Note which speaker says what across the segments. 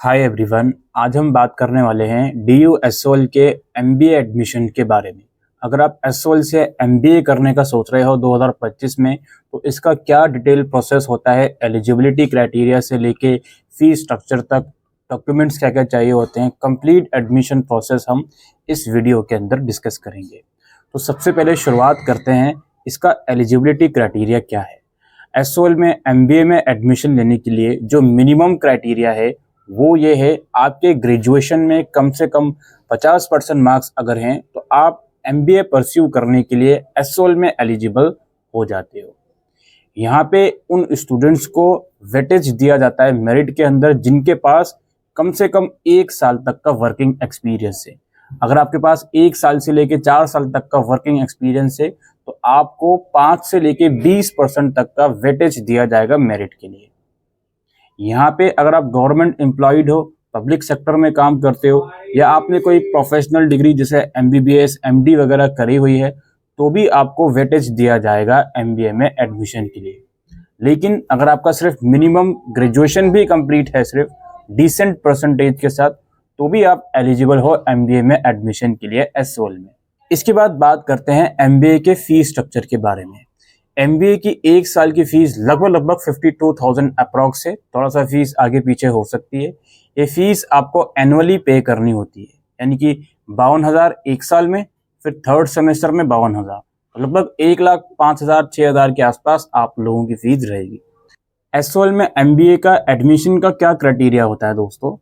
Speaker 1: Hi everyone, आज हम बात करने वाले हैं DU SOL के MBA एडमिशन के बारे में। अगर आप SOL से MBA करने का सोच रहे हो 2025 में, तो इसका क्या डिटेल प्रोसेस होता है, एलिजिबिलिटी क्राइटेरिया से लेके फीस स्ट्रक्चर तक, डॉक्यूमेंट्स क्या क्या चाहिए होते हैं, कंप्लीट एडमिशन प्रोसेस हम इस वीडियो के अंदर डिस्कस करेंगे। तो सबसे पहले शुरुआत करते हैं, इसका एलिजिबिलिटी क्राइटेरिया क्या है। SOL में MBA में एडमिशन लेने के लिए जो मिनिमम क्राइटेरिया है वो ये है, आपके ग्रेजुएशन में कम से कम 50% मार्क्स अगर हैं तो आप MBA परस्यू करने के लिए SOL में एलिजिबल हो जाते हो। यहाँ पे उन स्टूडेंट्स को वेटेज दिया जाता है मेरिट के अंदर जिनके पास कम से कम 1 साल तक का वर्किंग एक्सपीरियंस है। अगर आपके पास 1 साल से लेके 4 साल तक का वर्किंग एक्सपीरियंस है तो आपको 5 से लेके 20% तक का वेटेज दिया जाएगा मेरिट के लिए। यहाँ पे अगर आप गवर्नमेंट एम्प्लॉयड हो, पब्लिक सेक्टर में काम करते हो, या आपने कोई प्रोफेशनल डिग्री जैसे MBBS MD वगैरह करी हुई है तो भी आपको वेटेज दिया जाएगा MBA में एडमिशन के लिए। लेकिन अगर आपका सिर्फ मिनिमम ग्रेजुएशन भी कंप्लीट है सिर्फ डिसेंट परसेंटेज के साथ, तो भी आप एलिजिबल हो MBA में एडमिशन के लिए SOL में। इसके बाद बात करते हैं MBA के फीस स्ट्रक्चर के बारे में। MBA की 1 साल की फीस लगभग 52,000 अप्रॉक्स है, थोड़ा सा फीस आगे पीछे हो सकती है। ये फीस आपको एनुअली पे करनी होती है, यानी कि 52,000 1 साल में, फिर थर्ड सेमेस्टर में 52,000, लगभग 1,05,000 6,000 के आसपास आप लोगों की फीस रहेगी। SOL में MBA का एडमिशन का क्या क्राइटेरिया होता है दोस्तों,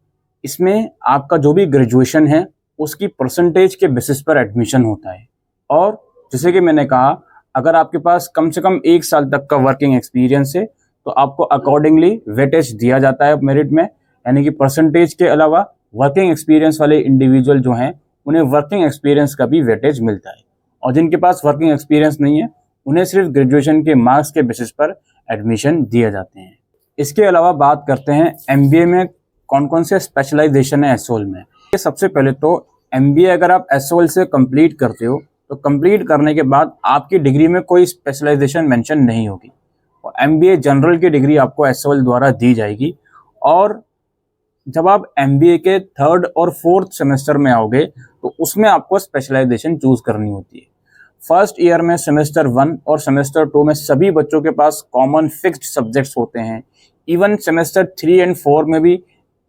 Speaker 1: इसमें आपका जो भी ग्रेजुएशन है उसकी परसेंटेज के बेसिस पर एडमिशन होता है। और जैसे कि मैंने कहा, अगर आपके पास कम से कम 1 साल तक का वर्किंग एक्सपीरियंस है तो आपको अकॉर्डिंगली वेटेज दिया जाता है मेरिट में, यानी कि परसेंटेज के अलावा वर्किंग एक्सपीरियंस वाले इंडिविजुअल जो हैं उन्हें वर्किंग एक्सपीरियंस का भी वेटेज मिलता है। और जिनके पास वर्किंग एक्सपीरियंस नहीं है उन्हें सिर्फ ग्रेजुएशन के मार्क्स के बेसिस पर एडमिशन दिए जाते हैं। इसके अलावा बात करते हैं MBA में कौन कौन से स्पेशलाइजेशन है SOL में। सबसे पहले तो MBA अगर आप SOL से कंप्लीट करते हो तो कंप्लीट करने के बाद आपकी डिग्री में कोई स्पेशलाइजेशन मेंशन नहीं होगी और MBA जनरल की डिग्री आपको SOL द्वारा दी जाएगी। और जब आप MBA के थर्ड और फोर्थ सेमेस्टर में आओगे तो उसमें आपको स्पेशलाइजेशन चूज करनी होती है। फर्स्ट ईयर में सेमेस्टर 1 और सेमेस्टर 2 में सभी बच्चों के पास कॉमन फिक्स्ड सब्जेक्ट्स होते हैं। इवन सेमेस्टर 3 एंड 4 में भी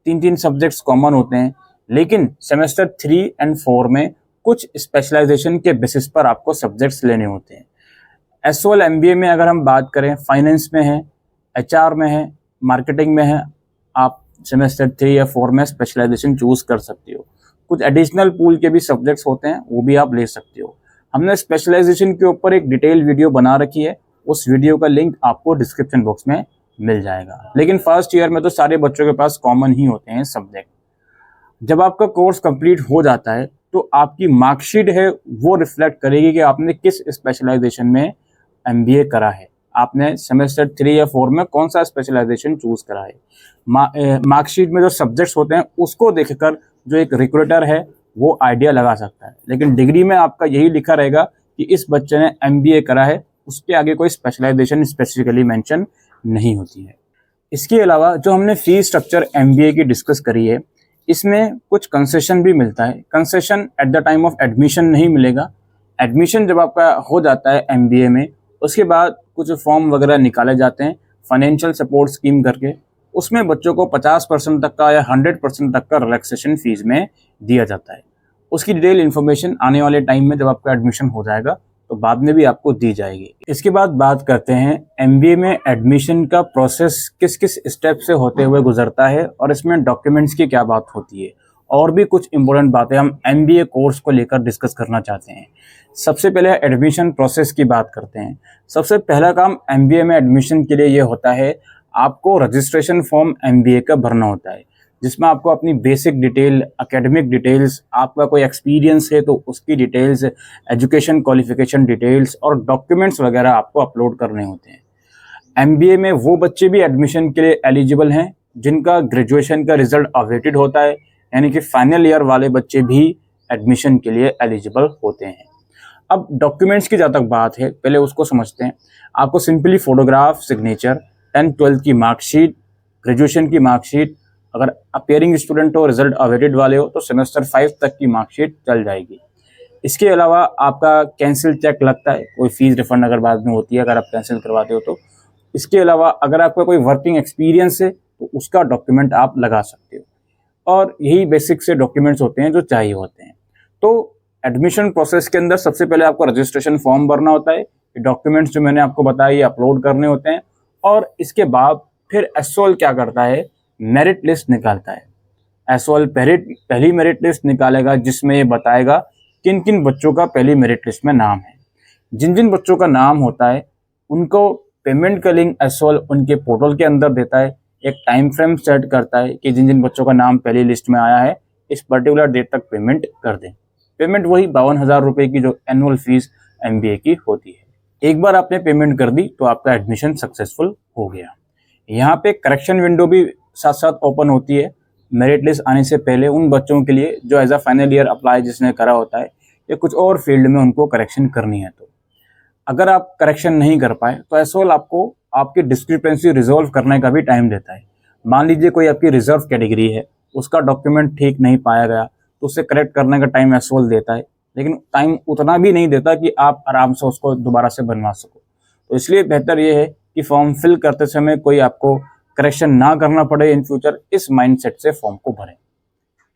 Speaker 1: 3 सब्जेक्ट्स कॉमन होते हैं, लेकिन सेमेस्टर 3 एंड 4 में कुछ स्पेशलाइजेशन के बेसिस पर आपको सब्जेक्ट्स लेने होते हैं। SOL MBA में अगर हम बात करें, फाइनेंस में है, HR में है, मार्केटिंग में है, आप सेमेस्टर 3 या 4 में स्पेशलाइजेशन चूज कर सकते हो। कुछ एडिशनल पूल के भी सब्जेक्ट्स होते हैं, वो भी आप ले सकते हो। हमने स्पेशलाइजेशन के ऊपर एक डिटेल वीडियो बना रखी है, उस वीडियो का लिंक आपको डिस्क्रिप्शन बॉक्स में मिल जाएगा। लेकिन फर्स्ट ईयर में तो सारे बच्चों के पास कॉमन ही होते हैं सब्जेक्ट। जब आपका कोर्स कंप्लीट हो जाता है तो आपकी मार्कशीट है वो रिफ्लेक्ट करेगी कि आपने किस स्पेशलाइजेशन में MBA करा है, आपने सेमेस्टर 3 या 4 में कौन सा स्पेशलाइजेशन चूज करा है। मार्कशीट में जो सब्जेक्ट्स होते हैं उसको देखकर जो एक रिक्रूटर है वो आइडिया लगा सकता है, लेकिन डिग्री में आपका यही लिखा रहेगा कि इस बच्चे ने MBA करा है, उसके आगे कोई स्पेशलाइजेशन स्पेसिफिकली मेंशन नहीं होती है। इसके अलावा जो हमने फीस स्ट्रक्चर MBA की डिस्कस करी है, इसमें कुछ कंसेशन भी मिलता है। Concession at the time of admission नहीं मिलेगा। एडमिशन जब आपका हो जाता है MBA में, उसके बाद कुछ फॉर्म वगैरह निकाले जाते हैं फाइनेंशियल सपोर्ट स्कीम करके, उसमें बच्चों को 50% तक का या 100% तक का रिलैक्सेशन फीस में दिया जाता है। उसकी डिटेल इन्फॉर्मेशन आने वाले टाइम में जब आपका एडमिशन हो जाएगा तो बाद में भी आपको दी जाएगी। इसके बाद बात करते हैं MBA में एडमिशन का प्रोसेस किस किस स्टेप से होते हुए गुजरता है और इसमें डॉक्यूमेंट्स की क्या बात होती है, और भी कुछ इंपॉर्टेंट बातें हम MBA कोर्स को लेकर डिस्कस करना चाहते हैं। सबसे पहले एडमिशन प्रोसेस की बात करते हैं। सबसे पहला काम MBA में एडमिशन के लिए ये होता है, आपको रजिस्ट्रेशन फॉर्म MBA का भरना होता है, जिसमें आपको अपनी बेसिक डिटेल, एकेडमिक डिटेल्स, आपका कोई एक्सपीरियंस है तो उसकी डिटेल्स, एजुकेशन क्वालिफिकेशन डिटेल्स और डॉक्यूमेंट्स वगैरह आपको अपलोड करने होते हैं। MBA में वो बच्चे भी एडमिशन के लिए एलिजिबल हैं जिनका ग्रेजुएशन का रिजल्ट अवेटेड होता है, यानी कि फाइनल ईयर वाले बच्चे भी एडमिशन के लिए एलिजिबल होते हैं। अब डॉक्यूमेंट्स की जहाँ तक बात है, पहले उसको समझते हैं। आपको simply photograph, signature, 10th 12th की मार्कशीट, ग्रेजुएशन की मार्कशीट, अगर अपियरिंग स्टूडेंट हो, रिजल्ट अवेटेड वाले हो, तो सेमेस्टर 5 तक की मार्कशीट चल जाएगी। इसके अलावा आपका कैंसिल चेक लगता है, कोई फीस रिफंड अगर बाद में होती है अगर आप कैंसिल करवाते हो तो। इसके अलावा अगर आपका कोई वर्किंग एक्सपीरियंस है तो उसका डॉक्यूमेंट आप लगा सकते हो, और यही बेसिक से डॉक्यूमेंट्स होते हैं जो चाहिए होते हैं। तो एडमिशन प्रोसेस के अंदर सबसे पहले आपको रजिस्ट्रेशन फॉर्म भरना होता है, डॉक्यूमेंट्स जो मैंने आपको बताया ये अपलोड करने होते हैं, और इसके बाद फिर एसओएल क्या करता है, मेरिट लिस्ट निकालता है। एसओएल पहली मेरिट लिस्ट निकालेगा जिसमें ये बताएगा किन किन बच्चों का पहली मेरिट लिस्ट में नाम है। जिन जिन बच्चों का नाम होता है उनको पेमेंट का लिंक एसओएल उनके पोर्टल के अंदर देता है, एक टाइम फ्रेम सेट करता है कि जिन जिन बच्चों का नाम पहली लिस्ट में आया है इस पर्टिकुलर डेट तक पेमेंट कर दें। पेमेंट वही 52,000 रुपये की जो एनुअल फीस एमबीए की होती है। एक बार आपने पेमेंट कर दी तो आपका एडमिशन सक्सेसफुल हो गया। यहाँ पे करेक्शन विंडो भी साथ साथ ओपन होती है मेरिट लिस्ट आने से पहले उन बच्चों के लिए जो as a final year apply जिसने करा होता है या कुछ और फील्ड में उनको करेक्शन करनी है। तो अगर आप करेक्शन नहीं कर पाए तो एसओएल आपको आपकी डिस्क्रिपेंसी रिजॉल्व करने का भी टाइम देता है। मान लीजिए कोई आपकी रिजर्व कैटेगरी है, उसका डॉक्यूमेंट ठीक नहीं पाया गया तो उसे करेक्ट करने का टाइम एसओएल देता है, लेकिन टाइम उतना भी नहीं देता कि आप आराम से उसको दोबारा से बनवा सको। तो इसलिए बेहतर ये है कि फॉर्म फिल करते समय कोई आपको करेक्शन ना करना पड़े इन फ्यूचर, इस माइंडसेट से फॉर्म को भरें।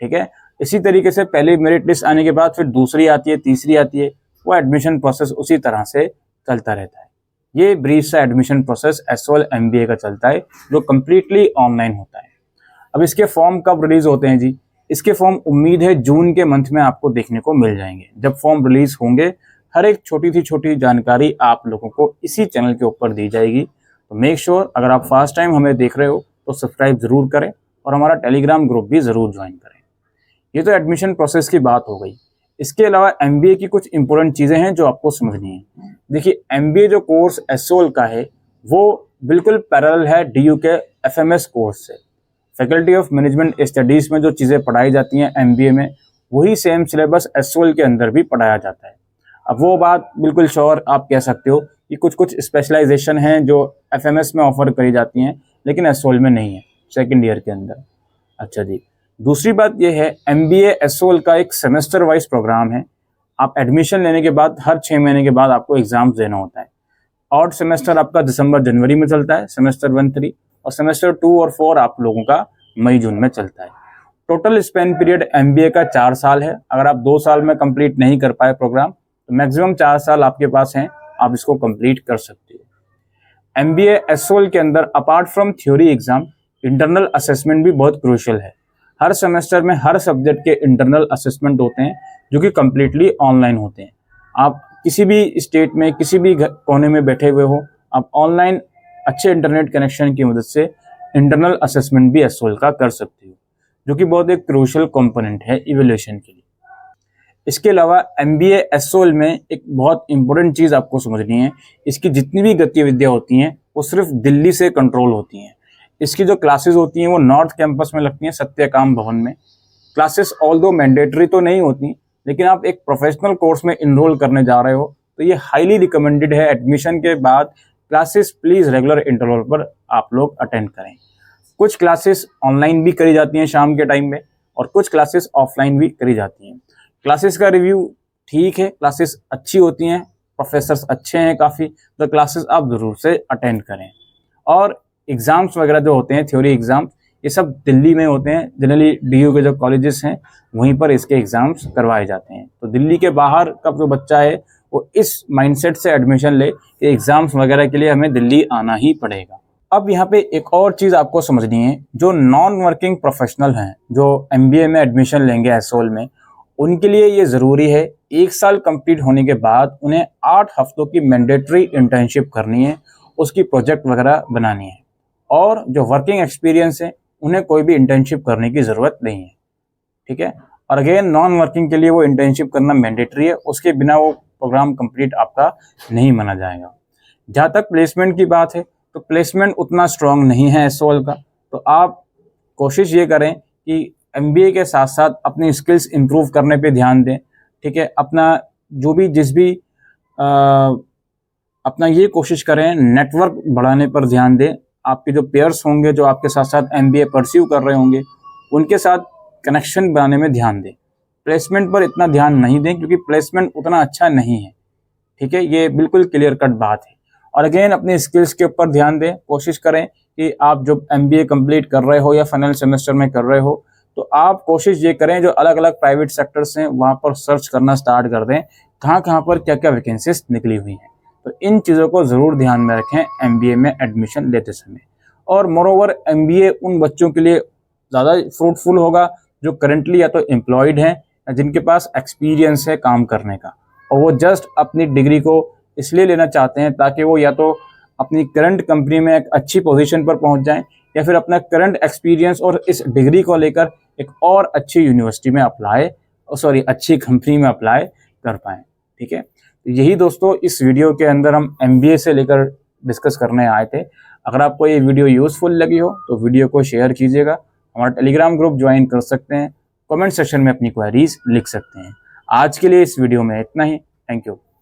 Speaker 1: ठीक है, इसी तरीके से पहले मेरिट लिस्ट आने के बाद फिर दूसरी आती है, तीसरी आती है, वो एडमिशन प्रोसेस उसी तरह से चलता रहता है। ये ब्रीफ सा एडमिशन प्रोसेस एसओएल एमबीए का चलता है जो कम्प्लीटली ऑनलाइन होता है। अब इसके फॉर्म कब रिलीज होते हैं जी? इसके फॉर्म उम्मीद है जून के मंथ में आपको देखने को मिल जाएंगे। जब फॉर्म रिलीज होंगे हर एक छोटी सी छोटी जानकारी आप लोगों को इसी चैनल के ऊपर दी जाएगी। तो मेक श्योर अगर आप फर्स्ट टाइम हमें देख रहे हो तो सब्सक्राइब जरूर करें और हमारा टेलीग्राम ग्रुप भी जरूर ज्वाइन करें। ये तो एडमिशन प्रोसेस की बात हो गई। इसके अलावा एमबीए की कुछ इंपॉर्टेंट चीज़ें हैं जो आपको समझनी है। देखिए, एमबीए जो कोर्स एसओएल का है वो बिल्कुल पैरेलल है डीयू के एफएमएस कोर्स से। फैकल्टी ऑफ मैनेजमेंट स्टडीज़ में जो चीज़ें पढ़ाई जाती हैं एमबीए में, वही सेम सिलेबस एसओएल के अंदर भी पढ़ाया जाता है। अब वो बात बिल्कुल श्योर आप कह सकते हो कि कुछ कुछ स्पेशलाइजेशन हैं जो एफएमएस में ऑफर करी जाती हैं लेकिन एसओएल में नहीं है सेकेंड ईयर के अंदर। अच्छा जी, दूसरी बात यह है एमबीए एसओएल का एक सेमेस्टर वाइज प्रोग्राम है। आप एडमिशन लेने के बाद हर 6 महीने के बाद आपको एग्जाम्स देना होता है। ऑड सेमेस्टर आपका दिसंबर जनवरी में चलता है, सेमेस्टर 1, 3, और सेमेस्टर 2 और 4 आप लोगों का मई जून में चलता है। टोटल स्पेन पीरियड एमबीए का 4 साल है। अगर आप 2 साल में कंप्लीट नहीं कर पाए प्रोग्राम तो मैक्सिमम 4 साल आपके पास हैं, आप इसको कंप्लीट कर सकते हो। एमबीए एसओएल के अंदर apart from theory exam internal assessment भी बहुत क्रूशियल है। हर सेमेस्टर में हर सब्जेक्ट के इंटरनल असेसमेंट होते हैं जो कि कम्प्लीटली ऑनलाइन होते हैं। आप किसी भी स्टेट में किसी भी कोने में बैठे हुए हो, आप ऑनलाइन अच्छे इंटरनेट कनेक्शन की मदद से इंटरनल असेसमेंट भी एसओएल का कर सकते हो, जो कि बहुत एक क्रूशियल कंपोनेंट है इवैल्यूएशन के लिए। इसके अलावा एमबीए एसओएल में एक बहुत इंपॉर्टेंट चीज़ आपको समझनी है, इसकी जितनी भी गतिविधियाँ होती हैं वो सिर्फ दिल्ली से कंट्रोल होती हैं। इसकी जो क्लासेस होती हैं वो नॉर्थ कैंपस में लगती हैं, सत्यकाम भवन में। क्लासेस ऑल्दो मैंडेटरी तो नहीं होती, लेकिन आप एक प्रोफेशनल कोर्स में इनरोल करने जा रहे हो तो ये हाईली रिकमेंडेड है एडमिशन के बाद क्लासेस प्लीज़ रेगुलर इंटरवल पर आप लोग अटेंड करें। कुछ क्लासेस ऑनलाइन भी करी जाती हैं शाम के टाइम में और कुछ क्लासेस ऑफलाइन भी करी जाती हैं। क्लासेस का रिव्यू ठीक है, क्लासेस अच्छी होती हैं, प्रोफेसर्स अच्छे हैं काफ़ी, तो क्लासेस आप ज़रूर से अटेंड करें। और एग्ज़ाम्स वगैरह जो होते हैं थ्योरी एग्ज़ाम्स, ये सब दिल्ली में होते हैं। जनरली डीयू के जो कॉलेजेस हैं वहीं पर इसके एग्ज़ाम्स करवाए जाते हैं। तो दिल्ली के बाहर का जो बच्चा है वो इस माइंडसेट से एडमिशन ले कि एग्ज़ाम्स वगैरह के लिए हमें दिल्ली आना ही पड़ेगा। अब यहाँ पे एक और चीज़ आपको समझनी है, जो नॉन वर्किंग प्रोफेशनल हैं जो एमबीए में एडमिशन लेंगे एसओएल में, उनके लिए ये ज़रूरी है 1 साल कंप्लीट होने के बाद उन्हें 8 हफ्तों की मैंडेटरी इंटर्नशिप करनी है, उसकी प्रोजेक्ट वगैरह बनानी है। और जो वर्किंग एक्सपीरियंस है उन्हें कोई भी इंटर्नशिप करने की ज़रूरत नहीं है। ठीक है, और अगेन नॉन वर्किंग के लिए वो इंटर्नशिप करना मैंडेटरी है, उसके बिना वो प्रोग्राम कंप्लीट आपका नहीं माना जाएगा। जहाँ तक प्लेसमेंट की बात है तो प्लेसमेंट उतना स्ट्रॉन्ग नहीं है एसओएल का, तो आप कोशिश ये करें कि एमबीए के साथ साथ अपनी स्किल्स इंप्रूव करने पे ध्यान दें। ठीक है, अपना जो भी अपना ये कोशिश करें नेटवर्क बढ़ाने पर ध्यान दें। आपके जो पेयर्स होंगे, जो आपके साथ साथ MBA परस्यू कर रहे होंगे, उनके साथ कनेक्शन बनाने में ध्यान दें। प्लेसमेंट पर इतना ध्यान नहीं दें क्योंकि प्लेसमेंट उतना अच्छा नहीं है, ठीक है, ये बिल्कुल क्लियर कट बात है। और अगेन अपने स्किल्स के ऊपर ध्यान दें। कोशिश करें कि आप जब MBA कंप्लीट कर रहे हो या फाइनल सेमेस्टर में कर रहे हो, तो आप कोशिश ये करें जो अलग अलग प्राइवेट सेक्टर्स हैं वहाँ पर सर्च करना स्टार्ट कर दें, कहाँ पर क्या क्या वैकेंसीज निकली हुई हैं। तो इन चीज़ों को ज़रूर ध्यान में रखें MBA में एडमिशन लेते समय। और मोरोवर MBA उन बच्चों के लिए ज़्यादा फ्रूटफुल होगा जो करेंटली या तो एम्प्लॉयड हैं या जिनके पास एक्सपीरियंस है काम करने का, और वो जस्ट अपनी डिग्री को इसलिए लेना चाहते हैं ताकि वो या तो अपनी करंट कंपनी में एक अच्छी पोजीशन पर पहुंच जाएं या फिर अपना करंट एक्सपीरियंस और इस डिग्री को लेकर एक और अच्छी यूनिवर्सिटी में अच्छी कंपनी में अप्लाई कर पाएं, ठीक है। तो यही दोस्तों इस वीडियो के अंदर हम MBA से लेकर डिस्कस करने आए थे। अगर आपको ये वीडियो यूजफुल लगी हो तो वीडियो को शेयर कीजिएगा, हमारा टेलीग्राम ग्रुप ज्वाइन कर सकते हैं, कमेंट सेक्शन में अपनी क्वेरीज लिख सकते हैं। आज के लिए इस वीडियो में इतना ही। Thank you.